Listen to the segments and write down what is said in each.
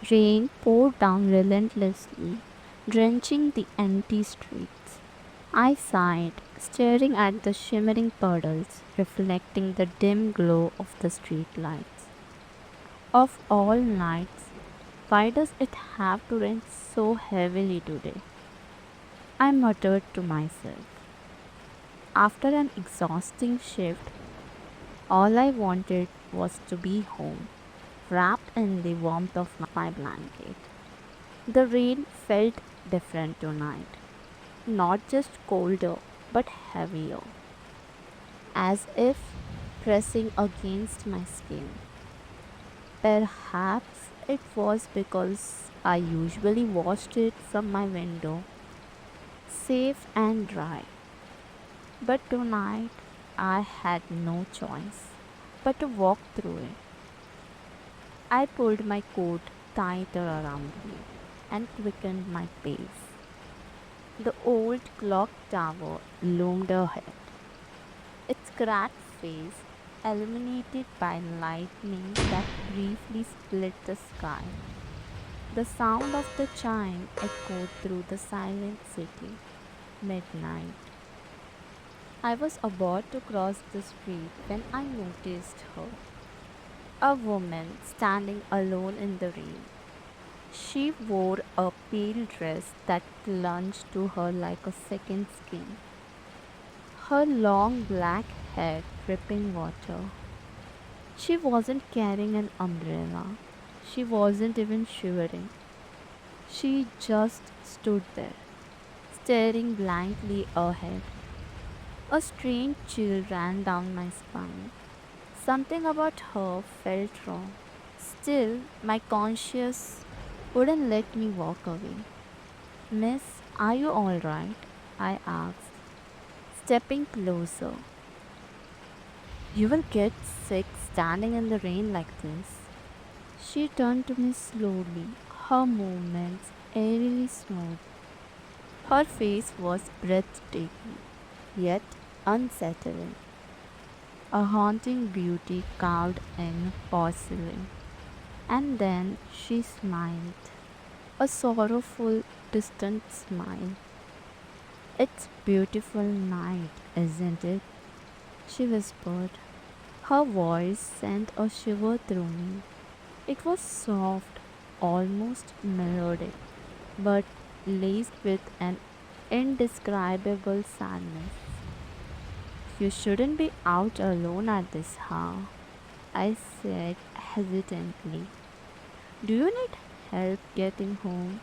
Rain poured down relentlessly, drenching the empty streets. I sighed, staring at the shimmering puddles reflecting the dim glow of the street lights. Of all nights, why does it have to rain so heavily today? I muttered to myself. After an exhausting shift, all I wanted was to be home, wrapped in the warmth of my blanket. The rain felt different tonight, not just colder, but heavier, as if pressing against my skin. Perhaps it was because I usually watched it from my window, safe and dry. But tonight I had no choice but to walk through it. I pulled my coat tighter around me and quickened my pace. The old clock tower loomed ahead, its cracked face illuminated by lightning that briefly split the sky. The sound of the chime echoed through the silent city. Midnight. I was about to cross the street when I noticed her. A woman standing alone in the rain. She wore a pale dress that clung to her like a second skin. Her long black hair dripping water. She wasn't carrying an umbrella. She wasn't even shivering. She just stood there, staring blankly ahead. A strange chill ran down my spine. Something about her felt wrong. Still, my conscience wouldn't let me walk away. Miss, are you alright? I asked, stepping closer. You will get sick standing in the rain like this. She turned to me slowly, her movements eerily smooth. Her face was breathtaking, yet unsettling, a haunting beauty carved in porcelain. And then she smiled, a sorrowful, distant smile. It's beautiful night, isn't it? She whispered. Her voice sent a shiver through me. It was soft, almost melodic, but laced with an indescribable sadness. You shouldn't be out alone at this hour, I said hesitantly. Do you need help getting home?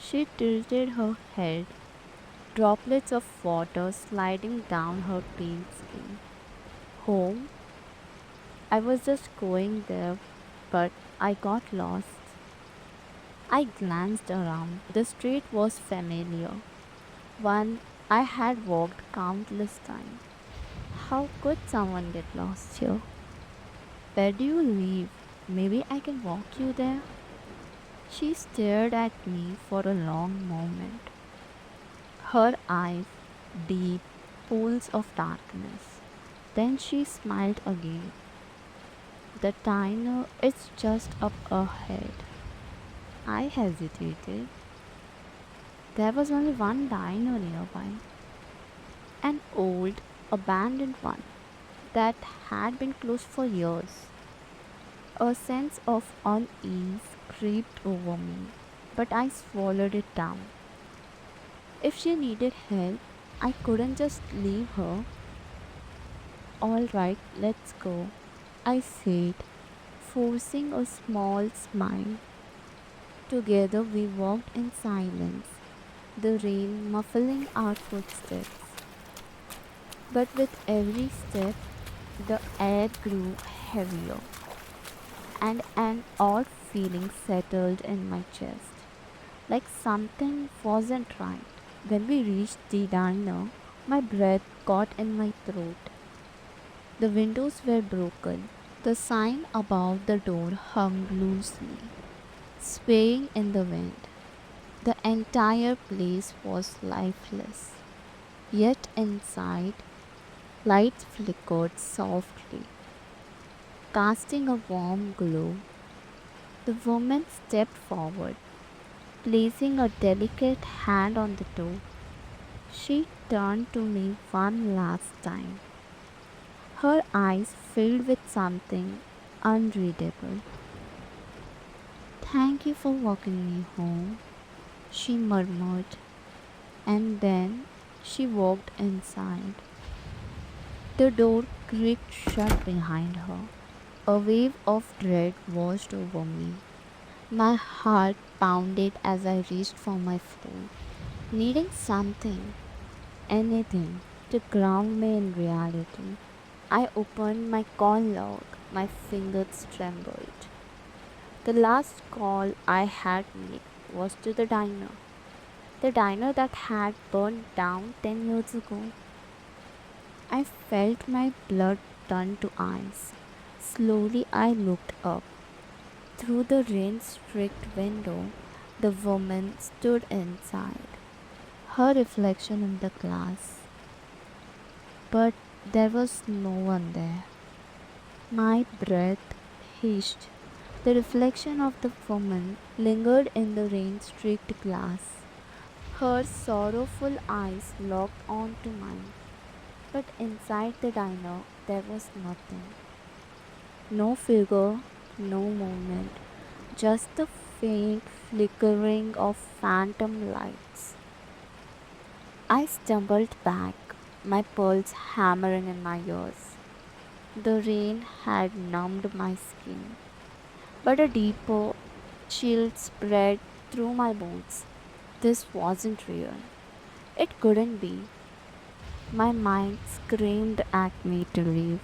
She tilted her head, droplets of water sliding down her pale skin. Home? I was just going there, but I got lost. I glanced around. The street was familiar, one I had walked countless times. How could someone get lost here? Where do you live? Maybe I can walk you there? She stared at me for a long moment, her eyes deep pools of darkness. Then she smiled again. The diner is just up ahead. I hesitated. There was only one diner nearby, an old, abandoned one that had been closed for years. A sense of unease crept over me, but I swallowed it down. If she needed help, I couldn't just leave her. All right, let's go, I said, forcing a small smile. Together we walked in silence, the rain muffling our footsteps. But with every step, the air grew heavier, and an odd feeling settled in my chest, like something wasn't right. When we reached the diner, my breath caught in my throat. The windows were broken. The sign above the door hung loosely, swaying in the wind. The entire place was lifeless. Yet inside, lights flickered softly, casting a warm glow. The woman stepped forward, placing a delicate hand on the door. She turned to me one last time, her eyes filled with something unreadable. Thank you for walking me home, she murmured, and then she walked inside. The door creaked shut behind her. A wave of dread washed over me. My heart pounded as I reached for my phone, needing something, anything, to ground me in reality. I opened my call log. My fingers trembled. The last call I had made was to the diner that had burned down 10 years ago. I felt my blood turn to ice. Slowly, I looked up. Through the rain streaked window, the woman stood inside, her reflection in the glass. But there was no one there. My breath hissed. The reflection of the woman lingered in the rain streaked glass. Her sorrowful eyes locked onto mine. But inside the diner, there was nothing. No figure, no movement, just the faint flickering of phantom lights. I stumbled back, my pulse hammering in my ears. The rain had numbed my skin, but a deeper chill spread through my bones. This wasn't real. It couldn't be. My mind screamed at me to leave,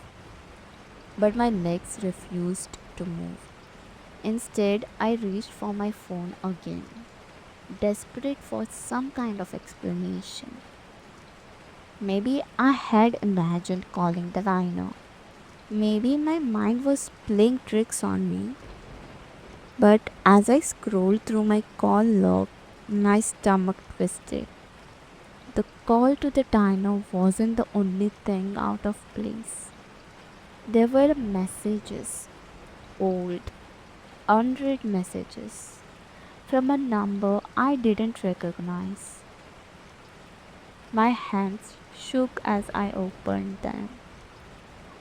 but my legs refused to move. Instead, I reached for my phone again, desperate for some kind of explanation. Maybe I had imagined calling the diner. Maybe my mind was playing tricks on me. But as I scrolled through my call log, my stomach twisted. The call to the diner wasn't the only thing out of place. There were messages, old, unread messages, from a number I didn't recognize. My hands shook as I opened them.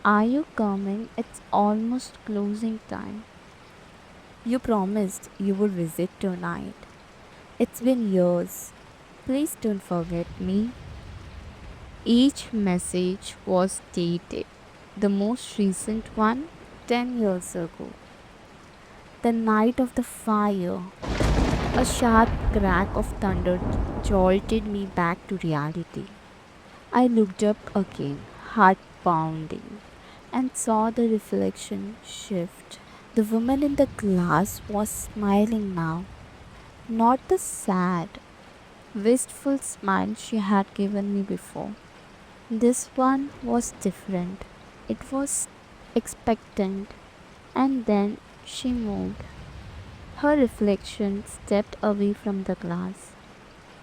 Are you coming? It's almost closing time. You promised you would visit tonight. It's been years. Please don't forget me. Each message was dated. The most recent one, 10 years ago. The night of the fire. A sharp crack of thunder jolted me back to reality. I looked up again, heart pounding, and saw the reflection shift. The woman in the glass was smiling now, not the sad, wistful smile she had given me before. This one was different. It was expectant, and then she moved. Her reflection stepped away from the glass,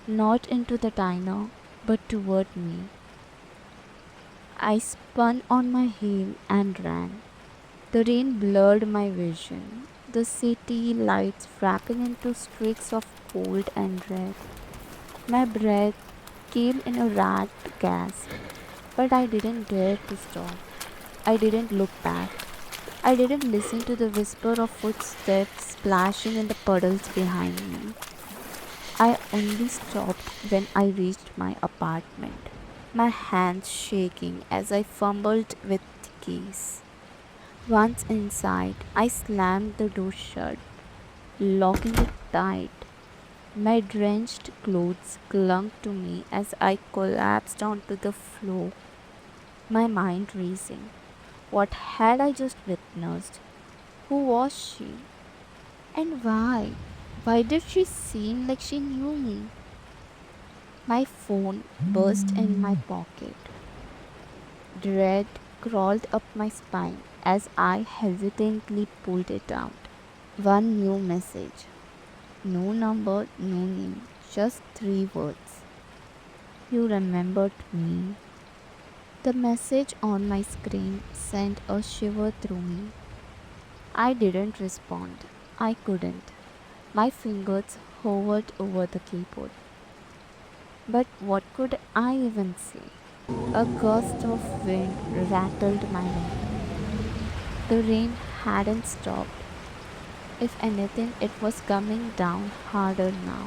not into the diner, but toward me. I spun on my heel and ran. The rain blurred my vision, the city lights wrapping into streaks of gold and red. My breath came in a ragged gasp, but I didn't dare to stop. I didn't look back. I didn't listen to the whisper of footsteps splashing in the puddles behind me. I only stopped when I reached my apartment, my hands shaking as I fumbled with the keys. Once inside, I slammed the door shut, locking it tight. My drenched clothes clung to me as I collapsed onto the floor, my mind racing. What had I just witnessed? Who was she? And why? Why did she seem like she knew me? My phone burst in my pocket. Dread crawled up my spine as I hesitantly pulled it out. One new message. No number, no name, just three words. You remembered me. The message on my screen sent a shiver through me. I didn't respond. I couldn't. My fingers hovered over the keyboard. But what could I even say? A gust of wind rattled my window. The rain hadn't stopped. If anything, it was coming down harder now,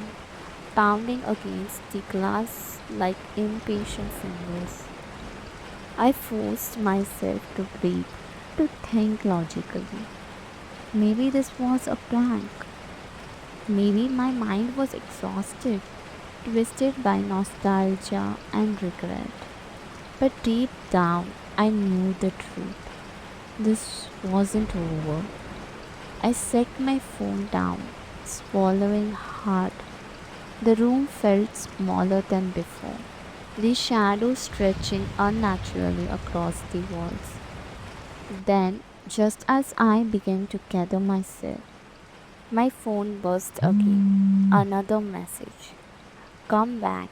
pounding against the glass like impatient fingers. I forced myself to breathe, to think logically. Maybe this was a prank. Maybe my mind was exhausted, twisted by nostalgia and regret. But deep down, I knew the truth. This wasn't over. I set my phone down, swallowing hard. The room felt smaller than before, the shadows stretching unnaturally across the walls. Then, just as I began to gather myself, my phone buzzed again. Another message. Come back.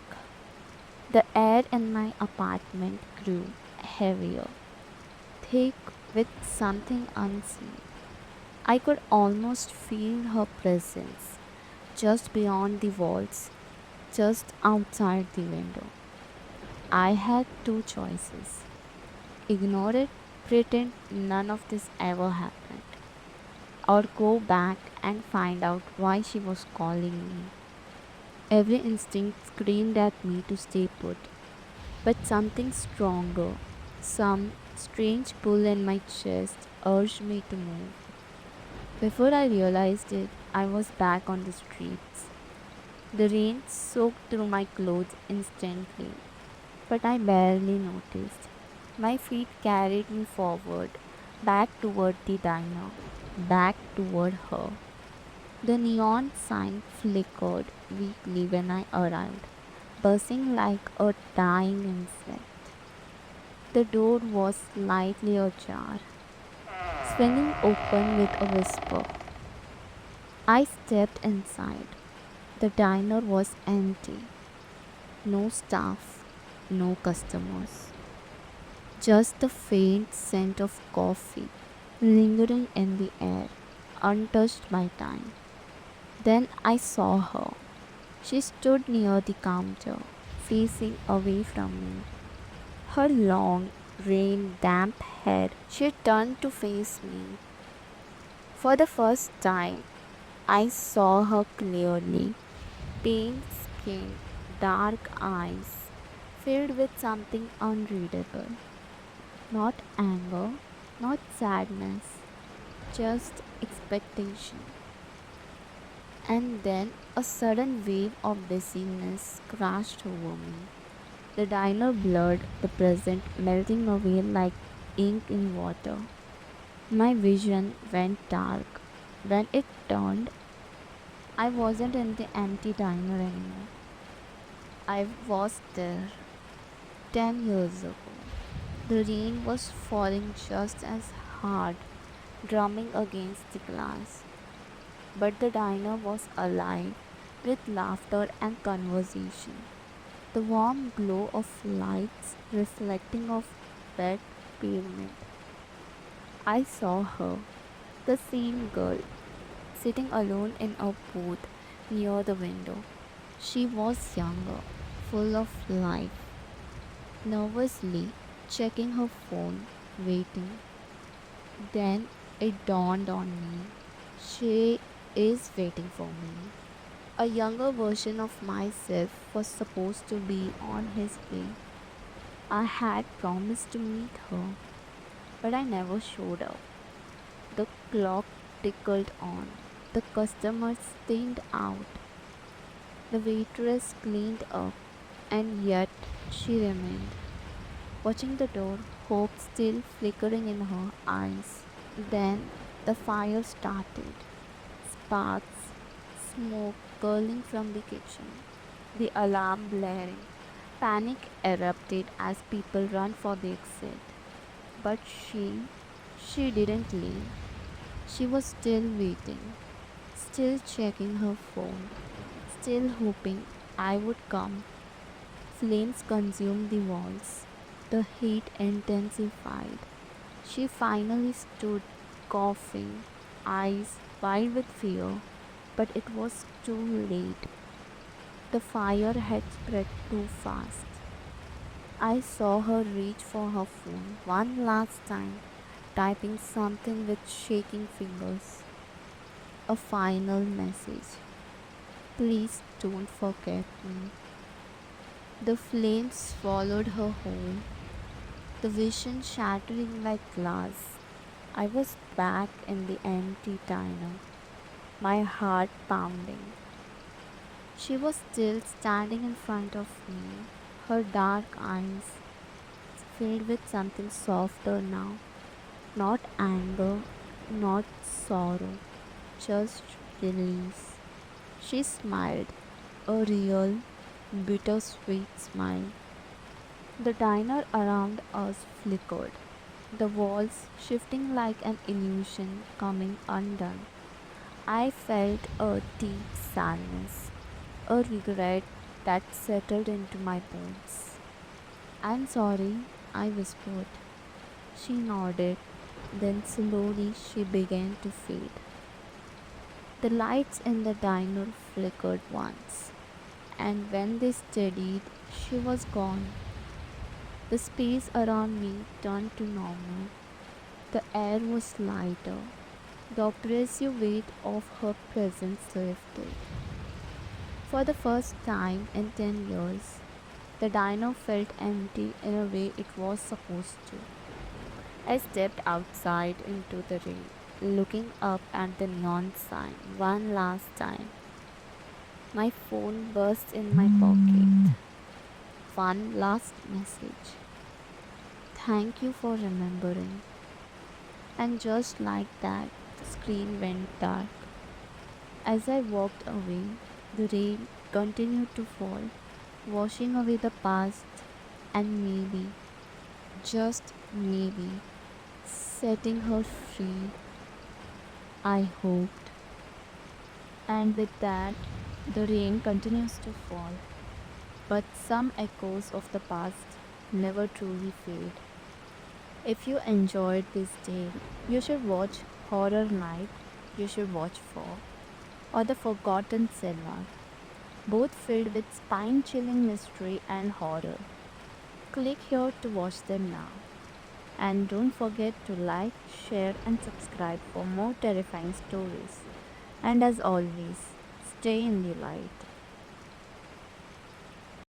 The air in my apartment grew heavier, thick with something unseen. I could almost feel her presence just beyond the walls, just outside the window. I had two choices: ignore it, pretend none of this ever happened, or go back and find out why she was calling me. Every instinct screamed at me to stay put, but something stronger, some strange pull in my chest, urged me to move. Before I realized it, I was back on the streets. The rain soaked through my clothes instantly, but I barely noticed. My feet carried me forward, back toward the diner, back toward her. The neon sign flickered weakly when I arrived, buzzing like a dying insect. The door was slightly ajar, swinging open with a whisper. I stepped inside. The diner was empty. No staff, no customers. Just the faint scent of coffee lingering in the air, untouched by time. Then I saw her. She stood near the counter, facing away from me. Her long, rain damp hair. She turned to face me. For the first time, I saw her clearly. Pale skin, dark eyes, filled with something unreadable. Not anger, not sadness, just expectation. And then a sudden wave of dizziness crashed over me. The diner blurred, the present melting away like ink in water. My vision went dark. When it turned, I wasn't in the empty diner anymore. I was there 10 years ago. The rain was falling just as hard, drumming against the glass. But the diner was alive with laughter and conversation. The warm glow of lights reflecting off wet pavement. I saw her, the same girl, sitting alone in a booth near the window. She was younger, full of life, nervously checking her phone, waiting. Then it dawned on me. She is waiting for me. A younger version of myself was supposed to be on his way. I had promised to meet her, but I never showed up. The clock tickled on. The customers thinned out. The waitress cleaned up, and yet she remained, watching the door, hope still flickering in her eyes. Then the fire started. Sparks, smoke curling from the kitchen, the alarm blaring. Panic erupted as people ran for the exit. But she didn't leave. She was still waiting, still checking her phone, still hoping I would come. Flames consumed the walls. The heat intensified. She finally stood, coughing, eyes wild with fear, but it was too late. The fire had spread too fast. I saw her reach for her phone one last time, typing something with shaking fingers. A final message. Please don't forget me. The flames swallowed her whole, the vision shattering like glass. I was back in the empty diner, my heart pounding. She was still standing in front of me, her dark eyes filled with something softer now. Not anger, not sorrow, just release. She smiled, a real, bittersweet smile. The diner around us flickered, the walls shifting like an illusion coming undone. I felt a deep sadness, a regret that settled into my bones. I'm sorry, I whispered. She nodded, then slowly she began to fade. The lights in the diner flickered once, and when they steadied, she was gone. The space around me turned to normal. The air was lighter. The oppressive weight of her presence lifted. For the first time in 10 years, the diner felt empty in a way it was supposed to. I stepped outside into the rain, looking up at the neon sign one last time. My phone buzzed in my pocket. One last message. Thank you for remembering. And just like that, the screen went dark. As I walked away, the rain continued to fall, washing away the past and maybe, just maybe, setting her free. I hoped. And with that, the rain continues to fall, but some echoes of the past never truly fade. If you enjoyed this tale, you should watch Horror Night, you should watch 4, or The Forgotten Cellar, both filled with spine chilling mystery and horror. Click here to watch them now. And don't forget to like, share, and subscribe for more terrifying stories. And as always, stay in the light.